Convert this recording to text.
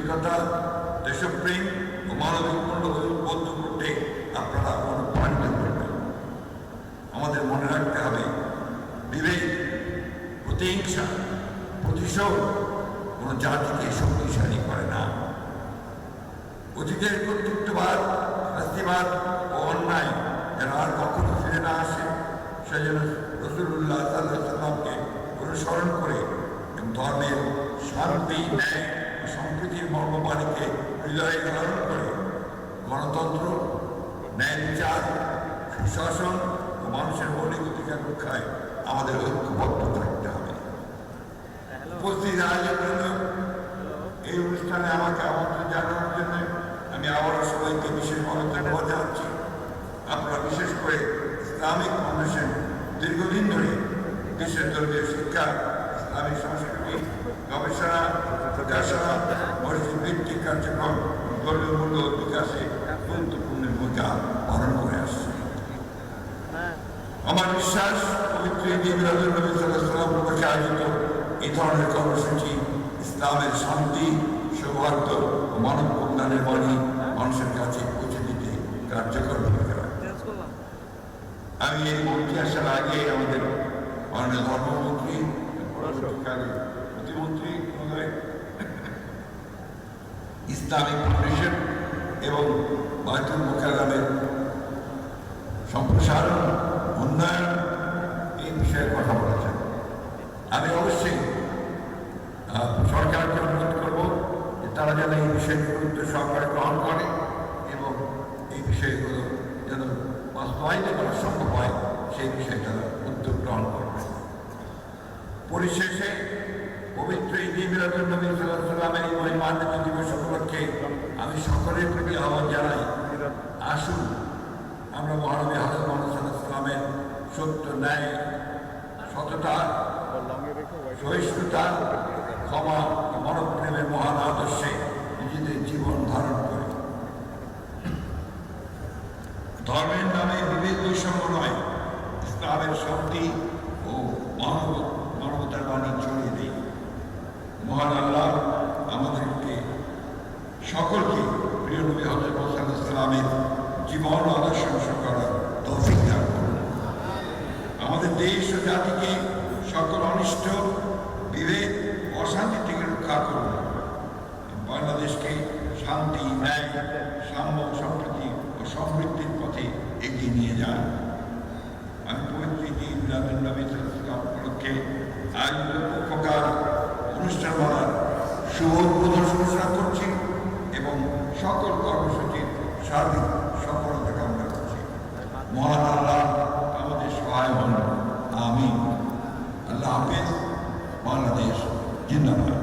নৈতিকতা, দেশপ্রেম ও মানবিক মূল্যবোধ উদ্বুদ্ধ করতে আপনারা অনুপ্রাণিত করবেন। আমাদের মনে রাখতে হবে, বিবেক, প্রতিহিংসা, প্রতিশোধ কোন জাতিকে শক্তিশালী করে না। অতীতের কর্তৃত্ববাদ, শাস্তিবাদ ও অন্যায় যেন আর কখনো ফিরে না আসে, সেজন্য রাসূলুল্লাহ সাল্লাল্লাহু আলাইহি ওয়াসাল্লামকে অনুসরণ করে ধর্মের শান্তি, ন্যায় ও সম্প্রীতির মর্মবাণীকে হৃদয়ে ধারণ করে গণতন্ত্র, ন্যায় বিচার, সুশাসন ও মানুষের মৌলিক অধিকার রক্ষায় আমাদের ঐক্যবদ্ধ থাকতে হবে। উপস্থিত আয়োজকবৃন্দ, এই অনুষ্ঠানে আমাকে আমন্ত্রণ জানানোর জন্য আমি আবারও সবাইকে বিশেষভাবে ধন্যবাদ জানাচ্ছি। আপনারা বিশেষ করে ইসলামিক ফাউন্ডেশন দীর্ঘদিন ধরে দেশের ধর্মীয় শিক্ষা, ইসলামিক সংস্কৃতি, গবেষণা, প্রকাশনা, মসজিদ ভিত্তিক কার্যক্রম, ধর্মীয় মূল্য বিকাশে গুরুত্বপূর্ণ ভূমিকা পালন করে আসছে। আমার বিশ্বাস, পবিত্র ঈদে মিলাদুন নবী সাল্লাল্লাহু আলাইহি ওয়াসাল্লাম উপলক্ষে আয়োজিত এই ধরনের কর্মসূচি ইসলামের শান্তি, সৌহার্দ্য ও মানব কল্যাণের বাণী মানুষের কাছে পৌঁছে দিতে কার্যকর ভূমিকা রাখবে। আমি এই মন্ত্রী আসার আগে আমাদের মাননীয় ধর্মমন্ত্রী, পরবর্তীকালে প্রতিমন্ত্রী মহোদয়, ইসলামিক ফাউন্ডেশন এবং বাইতুল মুকাররমের সম্প্রসারণ, উন্নয়ন, এই বিষয়ে কথা বলেছেন। আমি অবশ্যই সরকারকে অনুরোধ করব যে তারা যেন এই বিষয়টি গুরুত্ব সহকারে গ্রহণ করে এবং এই বিষয়গুলো যেন বাস্তবায়িত করা সম্ভব হয়, সেই বিষয়ে তারা উদ্যোগ গ্রহণ করবে। পরিশেষে পবিত্র ঈদে মিলাদুন নবী সাল্লাল্লাহু আলাইহি ওয়াসাল্লামের এই মহিমান্বিত দিবস উপলক্ষে আমি সকলের প্রতি আহ্বান জানাই, আসুন আমরা মহানবী হযরত মুহাম্মদ সাল্লাল্লাহু আলাইহি ওয়াসাল্লামের সত্য, ন্যায়, সততা, সহিষ্ণুতা, ক্ষমা ও মানব প্রেমের মহান আদর্শে নিজেদের জীবন ধারণ করি। ধর্মের নামে বিভেদ বৈষম্য নয়, ইসলামের শান্তি ও মানবতার বাণী ছড়িয়ে দেই। মহান আল্লাহ আমাদেরকে সকলকে প্রিয় নবী হযরত মুহাম্মদ সাল্লাল্লাহু আলাইহি ওয়াসাল্লামের জীবন ও আদর্শ অনুসরণ করার তৌফিক দান করুন। আমাদের দেশ ও জাতিকে সকল অনিষ্ট, বিভেদ, অশান্তি থেকে রক্ষা করুন। বাংলাদেশকে শান্তি, ন্যায়, সাম্য, সম্প্রীতি ও সমৃদ্ধির পথে এগিয়ে নিয়ে যান। আমি পবিত্র ঈদে মিলাদুন নবী সাল্লাল্লাহু আলাইহি ওয়াসাল্লাম উপলক্ষে আয়োজিত উপকার অনুষ্ঠানমালার শুভ উদ্বোধন ঘোষণা করছি এবং সকল কর্মসূচির সার্বিক সফলতা কামনা করছি। মহান আল্লাহ আমাদের সহায় হন। আমিন। আল্লাহ হাফেজ। বাংলাদেশ জিন্দাবাদ।